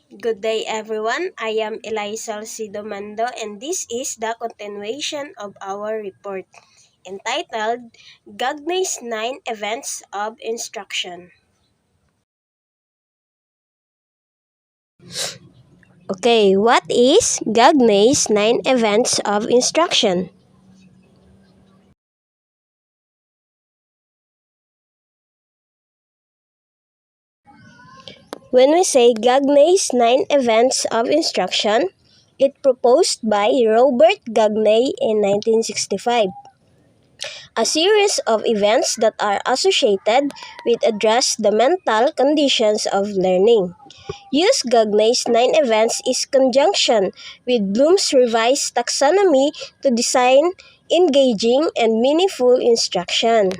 Good day everyone, I am Elisa Sidomando and this is the continuation of our report entitled Gagneys 9 Events of Instruction. Okay, what is Gagneys 9 Events of Instruction? When we say Gagneys 9 Events of Instruction, it proposed by Robert Gagney in 1965. A series of events that are associated with address the mental conditions of learning. Use Gagne's 9 events in conjunction with Bloom's revised taxonomy to design engaging and meaningful instruction.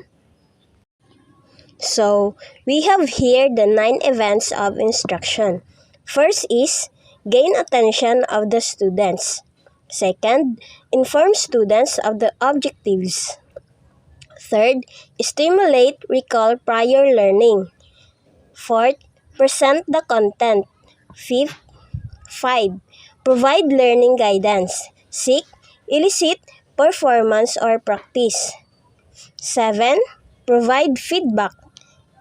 So, we have here the 9 events of instruction. First is gain attention of the students. Second, inform students of the objectives. Third, stimulate recall prior learning. Fourth, present the content. Fifth, 5. Provide learning guidance. 6. Elicit performance or practice. 7. Provide feedback.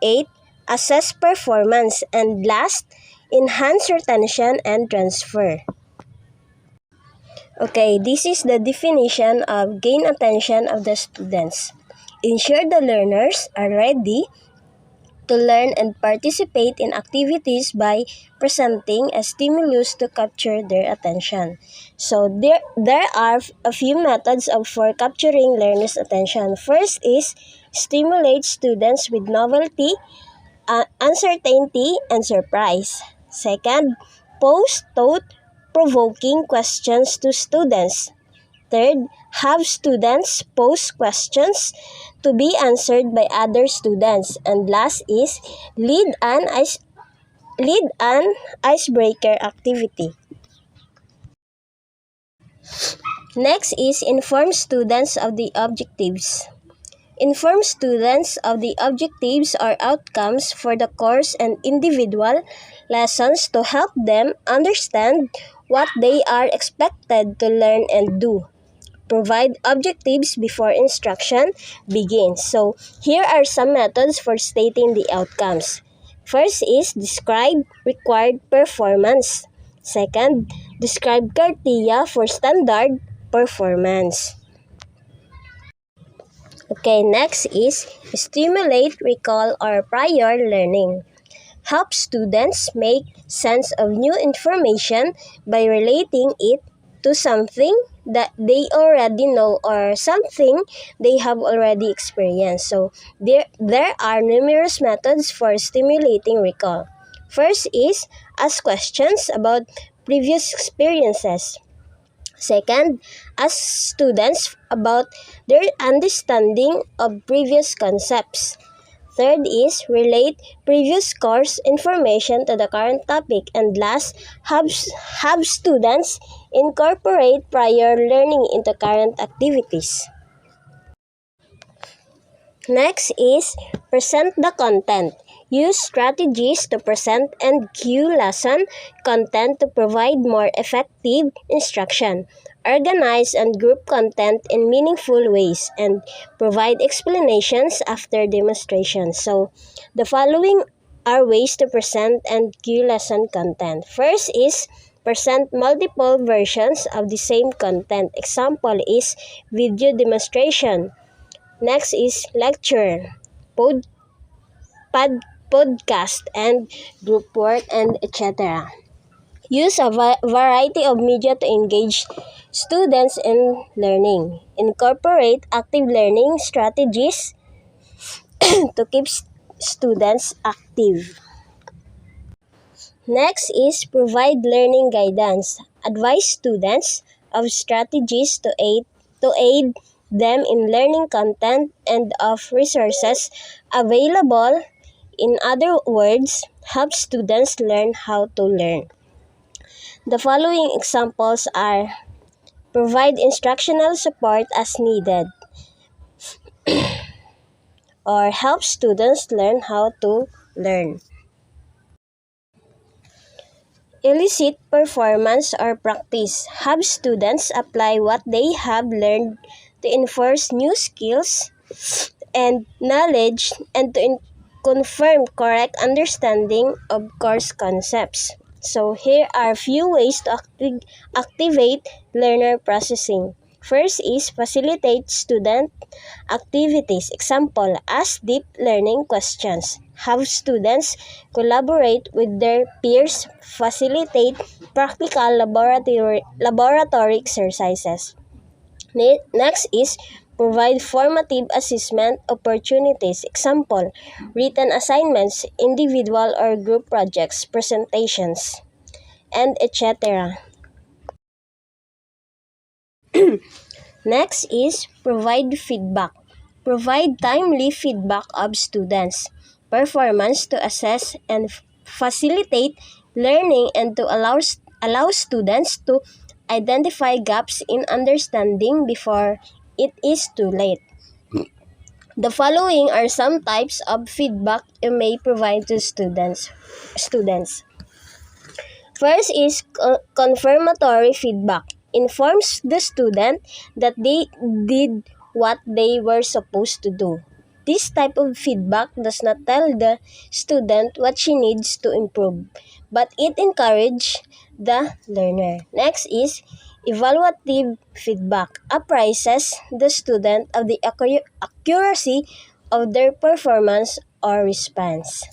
8. Assess performance. And last, enhance retention and transfer. Okay, this is the definition of gain attention of the students. Ensure the learners are ready to learn and participate in activities by presenting a stimulus to capture their attention. So there are a few methods for capturing learners' attention. First is stimulate students with novelty, uncertainty, and surprise. Second, pose thought-provoking questions to students. Third, have students pose questions to be answered by other students. And last is lead an icebreaker activity. Next is inform students of the objectives. Inform students of the objectives or outcomes for the course and individual lessons to help them understand what they are expected to learn and do. Provide objectives before instruction begins. So, here are some methods for stating the outcomes. First is describe required performance. Second, describe criteria for standard performance. Okay, next is stimulate recall or prior learning. Help students make sense of new information by relating it to something that they already know or something they have already experienced. So there are numerous methods for stimulating recall. First is ask questions about previous experiences. Second, ask students about their understanding of previous concepts. Third is relate previous course information to the current topic. And last, have students incorporate prior learning into current activities. Next is present the content. Use strategies to present and cue lesson content to provide more effective instruction. Organize and group content in meaningful ways and provide explanations after demonstration. So, the following are ways to present and cue lesson content. First is present multiple versions of the same content. Example is video demonstration. Next is lecture, pod, podcast, and group work, and etc. Use a variety of media to engage students in learning. Incorporate active learning strategies to keep students active. Next is provide learning guidance. Advise students of strategies to aid them in learning content and of resources available. In other words, help students learn how to learn. The following examples are provide instructional support as needed or help students learn how to learn. Elicit performance or practice. Have students apply what they have learned to enforce new skills and knowledge and to confirm correct understanding of course concepts. So here are a few ways to activate learner processing. First is facilitate student activities. Example, ask deep learning questions. Have students collaborate with their peers, facilitate practical laboratory exercises. Next is provide formative assessment opportunities. Example, written assignments, individual or group projects, presentations, and etc. Next is provide feedback. Provide timely feedback of students' performance to assess and facilitate learning and to allow students to identify gaps in understanding before it is too late. The following are some types of feedback you may provide to students. First is confirmatory feedback. Informs the student that they did what they were supposed to do. This type of feedback does not tell the student what she needs to improve, but it encourages the learner. Next is evaluative feedback. Appraises the student of the accuracy of their performance or response.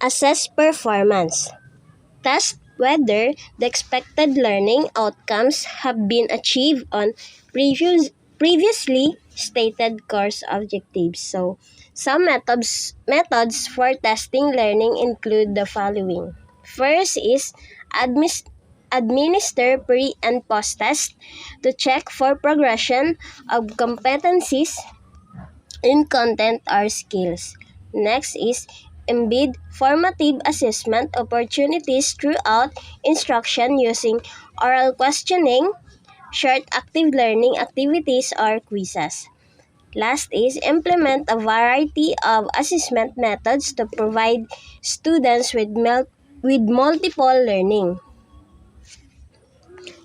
Assess performance. Test whether the expected learning outcomes have been achieved on previously stated course objectives. So, some methods for testing learning include the following. First is administer pre and post test to check for progression of competencies in content or skills. Next is embed formative assessment opportunities throughout instruction using oral questioning, short active learning activities, or quizzes. Last is implement a variety of assessment methods to provide students with multiple learning.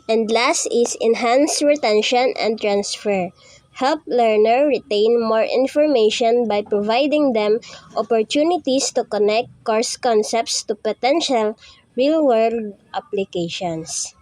And last is enhance retention and transfer. Help learner retain more information by providing them opportunities to connect course concepts to potential real-world applications.